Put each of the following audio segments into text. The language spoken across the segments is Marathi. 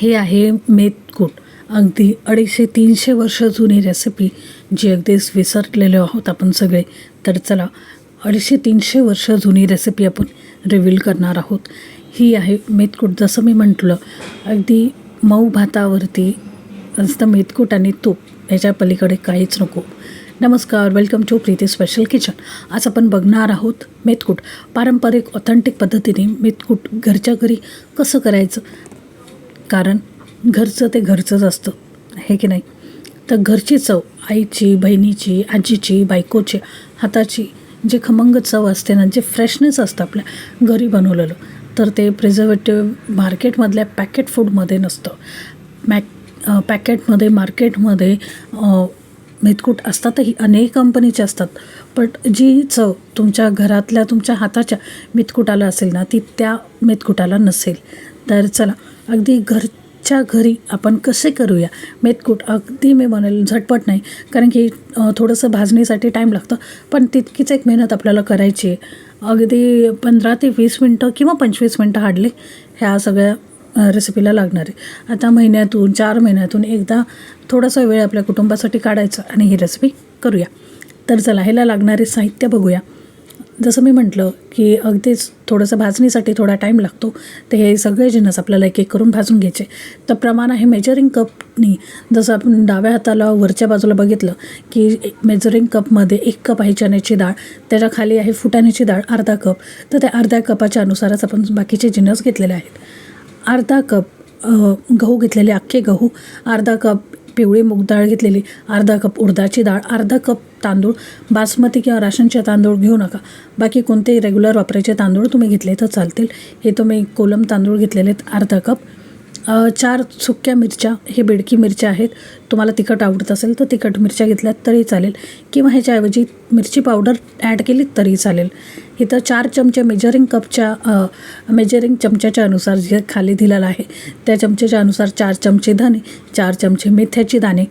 हे आहे मेथकूट. अगदी 250-300 वर्ष जुनी रेसिपी, जी अगदीच विसरलेलो आहोत आपण सगळे. तर चला, 250-300 वर्ष जुनी रेसिपी आपण रिव्हील करणार आहोत. ही आहे मेथकूट. जसं मी म्हटलं, अगदी मऊ भातावरती नुसतं मेथकूट आणि तूप, याच्या पलीकडे काहीच नको. नमस्कार, welcome to Preeti special kitchen. आज आपण बघणार आहोत मेथकूट. पारंपरिक ऑथेंटिक पद्धतीने मेथकूट घरच्या घरी कसं करायचं, कारण घरचं ते घरचंच असतं, हे की नाही. तर घरची चव, आईची, बहिणीची, आजीची, बायकोची हाताची जे खमंग चव असते ना, जे फ्रेशनेस असतं आपल्या घरी बनवलेलं, तर ते प्रिझर्वेटिव्ह मार्केटमधल्या पॅकेट फूडमध्ये नसतं. मार्केटमध्ये मेथकूट असतातही, अनेक कंपनीचे असतात, पण जी चव तुमच्या घरातल्या तुमच्या हाताच्या मेथकुटाला असेल ना, ती त्या मेथकुटाला नसेल. तर चला, अगदी घरच्या घरी आपण कसे करूया मेथकूट. अगदी मी म्हणेल झटपट नाही, कारण की थोडंसं भाजणीसाठी टाईम लागतं, पण तितकीच एक मेहनत आपल्याला करायची आहे. अगदी 15 ते 20 मिनटं किंवा 25 मिनटं हार्डली ह्या सगळ्या रेसिपीला लागणार आहे. आता महिन्यातून 4 महिन्यातून एकदा थोडासा वेळ आपल्या कुटुंबासाठी काढायचा आणि ही रेसिपी करूया. तर चला, ह्याला लागणारे साहित्य बघूया. जसं मी म्हटलं की अगदीच थोडंसं भाजणीसाठी थोडा टाईम लागतो, तर हे सगळे जिन्नस आपल्याला एक एक करून भाजून घ्यायचे. तर प्रमाण आहे मेजरिंग कपनी. जसं आपण डाव्या हाताला वरच्या बाजूला बघितलं की मेजरिंग कपमध्ये 1 कप आहे चण्याची डाळ, त्याच्या खाली आहे फुटाण्याची डाळ अर्धा कप. तर त्या अर्ध्या कपाच्या अनुसारच आपण बाकीचे जिन्नस घेतलेले आहेत. अर्धा कप गहू घेतलेले, अख्खे गहू, अर्धा कप पिवळी मूग डाळ घेतलेली, अर्धा कप उडदाची डाळ, अर्धा कप तांदूळ. बासमती किंवा राशनचे तांदूळ घेऊ नका, बाकी कोणतेही रेग्युलर वापरायचे तांदूळ तुम्ही घेतले तर चालतील. हे तुम्ही कोलम तांदूळ घेतलेले आहेत अर्धा कप. 4 सुक्या मिरच्या, हे बेडकी मिरच्या आहेत. तुम्हाला तिखट आवडत असेल तर तिखट मिरच्या घेतल्यात तरी चालेल, किंवा ह्याच्याऐवजी मिरची पावडर ॲड केली तरी चालेल. इथं 4 चमचे मेजरिंग चमच्याच्या अनुसार जे खाली दिलेलं आहे त्या चमच्याच्या अनुसार 4 चमचे धने, 4 चमचे मेथ्याची दाणे,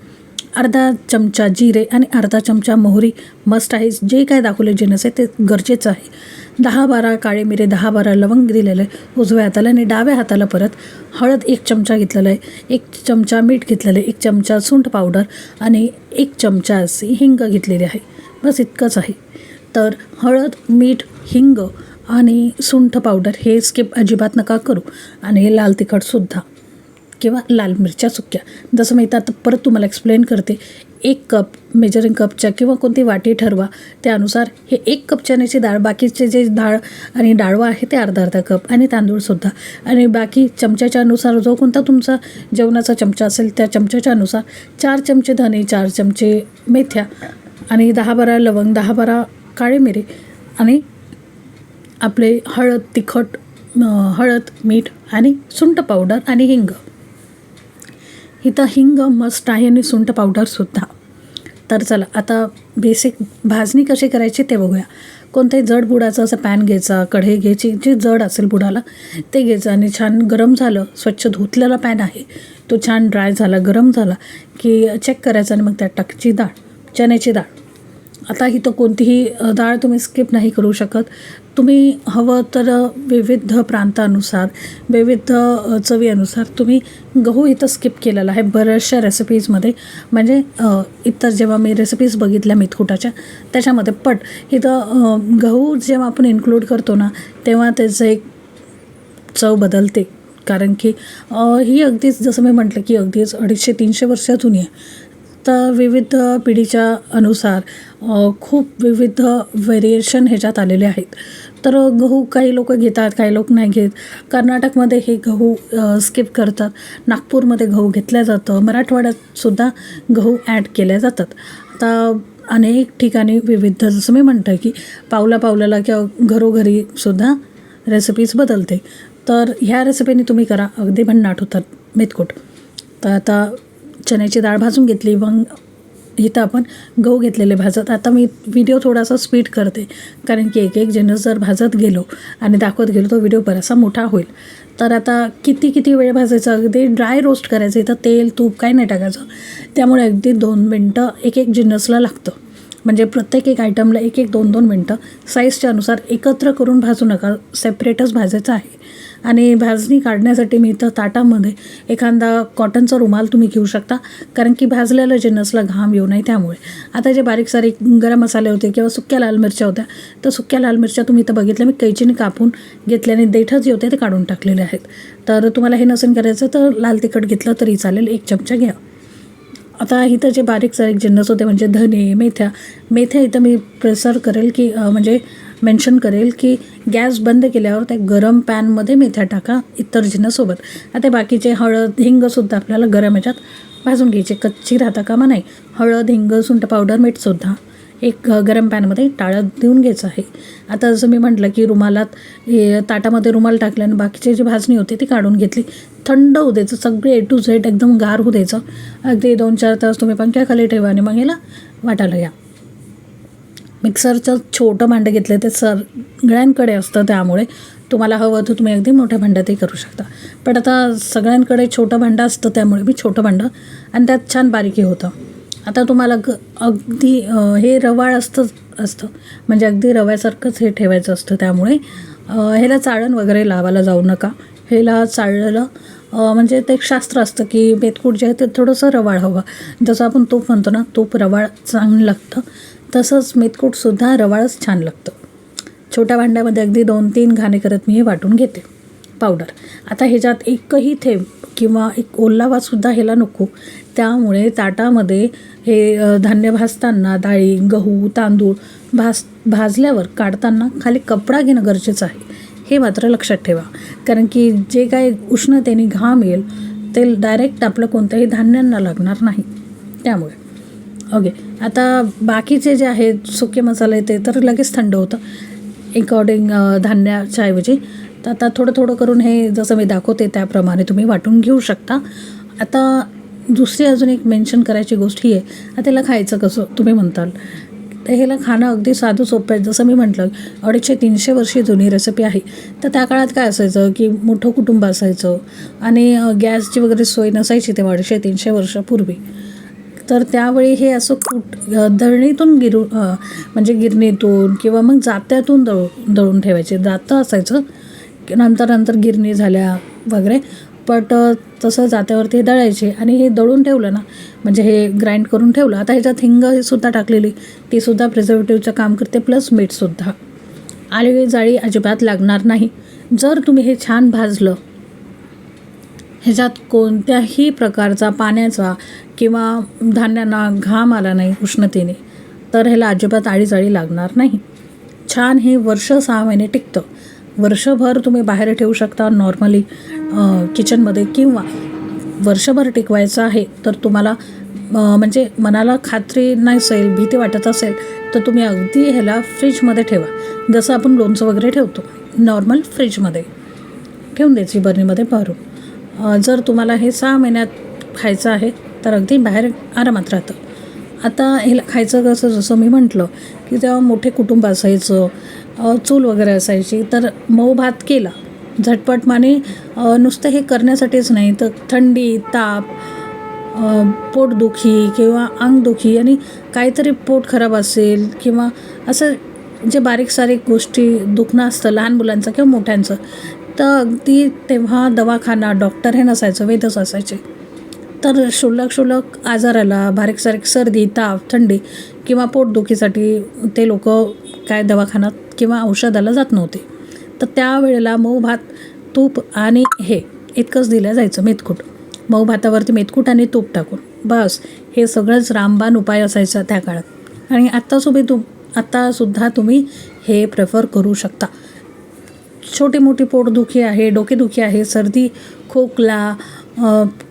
अर्धा चमचा जिरे आणि अर्धा चमचा मोहरी मस्ट आहे. जे काय दाखवले जिन्नस आहे ते गरजेचं आहे. 10-12 काळे मिरे, 10-12 लवंग दिलेलं आहे उजव्या हाताला, आणि डाव्या हाताला परत हळद 1 चमचा घेतलेला आहे, 1 चमचा मीठ घेतलेलं आहे, 1 चमचा सुंठ पावडर आणि 1 चमचा अशी हिंग घेतलेली आहे. बस इतकंच आहे. तर हळद, मीठ, हिंग आणि सुंठ पावडर हे स्किप अजिबात नका करू. आणि हे लाल तिखटसुद्धा किंवा लाल मिरच्या सुक्या. जसं मी आता परत तुम्हाला एक्सप्लेन करते. 1 कप मेजरिंग कपच्या किंवा कोणती वाटी ठरवा, त्यानुसार हे 1 कप चण्याची डाळ, बाकीचे जे डाळ आणि डाळवा आहे ते अर्धा कप, आणि तांदूळसुद्धा, आणि बाकी चमच्याच्या अनुसार जो कोणता तुमचा जेवणाचा चमचा असेल त्या चमच्याच्या अनुसार 4 चमचे धने, 4 चमचे मेथ्या आणि 10-12 लवंग, 10-12 काळे मिरे आणि आपले हळद, मीठ आणि सुंठ पावडर आणि हिंग. इथं हिंग मस्ट आहे आणि सुंठ पावडरसुद्धा. तर चला, आता बेसिक भाजणी कशी करायची ते बघूया. कोणत्याही जड बुडाचं असं पॅन घ्यायचा, कढई घ्यायची, जे जड असेल बुडाला ते घ्यायचं, आणि छान गरम झालं, स्वच्छ धुतलेला पॅन आहे तो छान ड्राय झाला, गरम झाला की चेक करायचं, आणि मग त्यात टाकायची डाळ, चण्याची डाळ. आता इथं कोणतीही डाळ तुम्ही स्किप नाही करू शकत. तुम्ही हवं तर विविध प्रांतानुसार, विविध चवीनुसार तुम्ही गहू इथं स्किप केलेला आहे बऱ्याचशा रेसिपीजमध्ये. म्हणजे इतर जेव्हा मी रेसिपीज बघितल्या मेथकुटाच्या त्याच्यामध्ये, पण इथं गहू जेव्हा आपण इन्क्लूड करतो ना, तेव्हा त्याचं एक चव बदलते. कारण की ही अगदीच, जसं मी म्हटलं की अगदीच 250-300 वर्ष जुनी आहे. तर विविध पिढीच्या अनुसार खूप विविध व्हेरिएशन ह्याच्यात आलेले आहेत. तर गहू काही लोक घेतात, काही लोक नाही घेत. कर्नाटकमध्ये हे गहू स्किप करतात, नागपूरमध्ये गहू घेतल्या जातं, मराठवाड्यातसुद्धा गहू ॲड केल्या जातात. आता अनेक ठिकाणी विविध, जसं मी म्हणतं की पावलापावलाला किंवा घरोघरीसुद्धा रेसिपीज बदलते. तर ह्या रेसिपीने तुम्ही करा, अगदी भन्नाट होतात मेथकूट. तर आता चण्याची डाळ भाजून घेतली, मग इथं आपण गहू घेतलेले भाजत. आता मी व्हिडिओ थोडासा स्पीड करते, कारण की एक जिन्नस जर भाजत गेलो आणि दाखवत गेलो तो व्हिडिओ बराचसा मोठा होईल. तर आता किती वेळ भाजायचं, अगदी ड्राय रोस्ट करायचं. इथं तेल तूप काही नाही टाकायचं, त्यामुळे अगदी 2 मिनटं एक जिन्नसला लागतं. म्हणजे प्रत्येक एक आयटमला 1-2 मिनटं साईजच्या अनुसार एकत्र करून भाजू नका, सेपरेटच भाजायचं आहे. आणि भाजणी काढण्यासाठी मी इथं ताटामध्ये एखादा कॉटनचा रुमाल तुम्ही घेऊ शकता, कारण की भाजलेलं जिन्नसला घाम येऊ नये त्यामुळे. आता जे बारीक सारीक गरम मसाले होते किंवा सुक्या लाल मिरच्या होत्या, तर सुक्या लाल मिरच्या तुम्ही इथं बघितल्या मी कैचीने कापून घेतल्याने देठं जे होते ते काढून टाकलेले आहेत. तर तुम्हाला हे नसेल करायचं तर लाल तिखट घेतलं तरी चालेल, 1 चमचा घ्या. आता इथं जे बारीक सारीक जिन्नस होते म्हणजे धने, मेथ्या इथं मी प्रेसर करेल की म्हणजे मेन्शन करेल की गॅस बंद केल्यावर त्या गरम पॅनमध्ये मेथ्या टाका इतर जिन्नससोबत. आता बाकीचे हळद, हिंगसुद्धा आपल्याला गरम ह्याच्यात भाजून घ्यायचे, कच्ची राहता कामा नाही. हळद, हिंग, सुंठ पावडर, मीठसुद्धा एक गरम पॅनमध्ये टाळत देऊन घ्यायचं आहे. आता जसं मी म्हटलं की ताटामध्ये रुमाल टाकल्यानं बाकीची जी भाजणी होती ती काढून घेतली. थंड होऊ द्यायचं, सगळे A to Z एकदम गार होऊ द्यायचं. अगदी 2-4 तास तुम्ही पंख्याखाली ठेवा आणि मग ह्याला वाटायला या. मिक्सरचं छोटं भांडं घेतलं ते सगळ्यांकडे असतं, त्यामुळे तुम्हाला हवं तर तुम्ही अगदी मोठ्या भांड्यातही करू शकता. पण आता सगळ्यांकडे छोटं भांडं असतं त्यामुळे मी छोटं भांडं, आणि त्यात छान बारीकी होतं. आता तुम्हाला अगदी हे रवाळ असतं म्हणजे अगदी रव्यासारखंच हे ठेवायचं असतं, त्यामुळे ह्याला चाळण वगैरे लावायला जाऊ नका. ह्याला चाळलेलं म्हणजे ते एक शास्त्र असतं की मेथकूट जे आहे ते थोडंसं रवाळ हवं. जसं आपण तूप म्हणतो ना, तूप रवाळ चांगलं लागतं, तसंच मेथकूटसुद्धा रवाळच छान लागतं. छोट्या भांड्यामध्ये अगदी 2-3 घाणे करत मी हे वाटून घेते पावडर. आता ह्याच्यात एकही थेंब किंवा एक ओलावासुद्धा ह्याला नको, त्यामुळे ताटामध्ये हे धान्य भाजताना डाळी, गहू, तांदूळ भाजल्यावर काढताना खाली कपडा घेणं गरजेचं आहे, हे मात्र लक्षात ठेवा. कारण की जे काही उष्णतेने घाम येईल ते डायरेक्ट आपलं कोणत्याही धान्यांना लागणार नाही, त्यामुळे ओके. आता बाकीचे जे आहेत सुके मसाले ते तर लगेच थंड होतं अकॉर्डिंग धान्याच्या ऐवजी. तर आता थोडं थोडं करून हे जसं मी दाखवते त्याप्रमाणे तुम्ही वाटून घेऊ शकता. आता दुसरी अजून एक मेन्शन करायची गोष्ट ही आहे, आता त्याला खायचं कसं तुम्ही म्हणताल, तर ह्याला खाणं अगदी साधं सोपं आहे. जसं मी म्हटलं 250-300 वर्षी जुनी रेसिपी आहे. तर त्या काळात काय असायचं की मोठं कुटुंब असायचं आणि गॅसची वगैरे सोय नसायची तेव्हा 250-300 वर्षापूर्वी. तर त्यावेळी हे असं दळणीतून म्हणजे गिरणीतून किंवा मग जात्यातून दळून ठेवायचे. जातं असायचं, नंतर गिरणी झाल्या वगैरे, बट तसं जात्यावरती हे दळायचे आणि हे दळून ठेवलं ना, म्हणजे हे ग्राइंड करून ठेवलं. आता ह्याच्यात हिंगसुद्धा टाकलेली, तीसुद्धा प्रिझर्वेटिव्हचं काम करते, प्लस मीठसुद्धा. आली जाळी अजिबात लागणार नाही जर तुम्ही हे छान भाजलं. ह्याच्यात कोणत्याही प्रकारचा पाण्याचा किंवा धान्यांना घाम आला नाही उष्णतेने, तर ह्याला अजिबात आळीजाळी लागणार नाही. छान हे वर्ष 6 महिने टिकतं. वर्षभर तुम्ही बाहेर ठेवू शकता नॉर्मली किचनमध्ये, किंवा वर्षभर टिकवायचं आहे तर तुम्हाला म्हणजे मनाला खात्री नसेल, भीती वाटत असेल, तर तुम्ही अगदी ह्याला फ्रीजमध्ये ठेवा. जसं आपण लोणचं वगैरे ठेवतो नॉर्मल फ्रीजमध्ये ठेवून द्यायची बरणीमध्ये भरून. जर तुम्हाला हे 6 महिन्यात खायचं आहे तर अगदी बाहेर आरामात राहतं. आता ह्याला खायचं कसं, जसं मी म्हटलं की तेव्हा मोठे कुटुंब असायचं, चूल वगैरे असायची, तर मऊ भात केला झटपटमाने. नुसतं हे करण्यासाठीच नाही तर थंडी, ताप, पोटदुखी किंवा अंगदुखी आणि काहीतरी पोट खराब असेल किंवा असं जे बारीक सारीक गोष्टी दुखणं असतं लहान मुलांचं किंवा मोठ्यांचं, तर अगदी तेव्हा दवाखाना, डॉक्टर हे नसायचं, वैद्यच असायचे. तर क्षुल्लक आजाराला, बारीक सारीक सर्दी, ताप, थंडी किंवा पोटदुखीसाठी ते लोक काय दवाखान्यात किंवा औषधाला जात नव्हते. तर त्यावेळेला मऊ भात, तूप आणि हे इतकंच दिलं जायचं, मेथकूट. मऊ भातावरती मेथकूट आणि तूप टाकून, बस हे सगळंच रामबाण उपाय असायचा त्या काळात. आणि आत्तासुद्धा तुम्ही हे प्रेफर करू शकता. छोटी मोठी पोटदुखी आहे, डोकेदुखी आहे, सर्दी, खोकला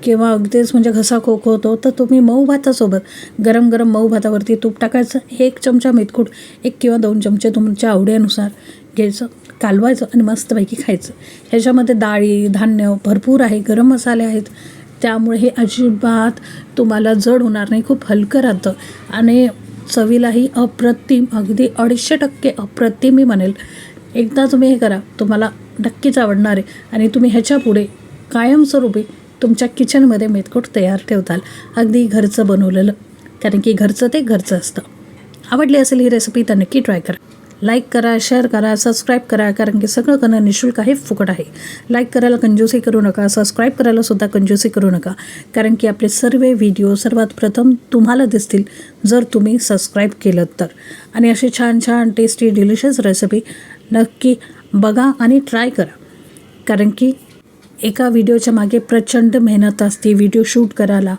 किंवा अगदीच म्हणजे घसा खोकवतो, तर तुम्ही मऊ भातासोबत गरम मऊ भातावरती तूप टाकायचं, 1 चमचा मेथकूट, 1 किंवा 2 चमचे तुमच्या आवडीनुसार घ्यायचं, कालवायचं आणि मस्तपैकी खायचं. ह्याच्यामध्ये डाळी, धान्य भरपूर आहे, गरम मसाले आहेत, त्यामुळे हे अजिबात तुम्हाला जड होणार नाही. खूप हलकं राहतं आणि चवीलाही अप्रतिम, अगदी 250% अप्रतिम मी म्हणेल. एकदा तुम्ही हे करा, तुम्हाला नक्कीच आवडणार आहे आणि तुम्ही ह्याच्यापुढे कायमस्वरूपी तुमच्या किचनमध्ये मेथकूट तयार ठेवताल, अगदी घरचं बनवलेलं, कारण की घरचं ते घरचं असतं. आवडली असेल ही रेसिपी तर नक्की ट्राय करा. लाईक करा, शेअर करा, सबस्क्राईब करा, कारण की सगळं करणं निःशुल्क आहे, फुकट आहे. लाईक करायला कंजूसी करू नका, सबस्क्राईब करायलासुद्धा कंजूसी करू नका, कारण की आपले सर्व व्हिडिओ सर्वात प्रथम तुम्हाला दिसतील जर तुम्ही सबस्क्राईब केलं तर. आणि असे छान छान टेस्टी डिलिशियस रेसिपी नक्की बघा आणि ट्राय करा, कारण की एका व्हिडिओच्या मागे प्रचंड मेहनत असते. व्हिडिओ शूट करायला,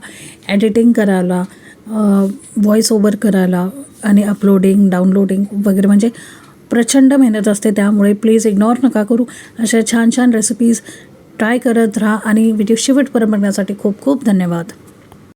एडिटिंग करायला, व्हॉईस ओव्हर करायला आणि अपलोडिंग, डाउनलोडिंग वगैरे, म्हणजे प्रचंड मेहनत असते. त्यामुळे प्लीज इग्नोर नका करू. अशा छान छान रेसिपीज ट्राय करत राहा आणि व्हिडिओ शेवटपर्यंत बघण्यासाठी खूप खूप धन्यवाद.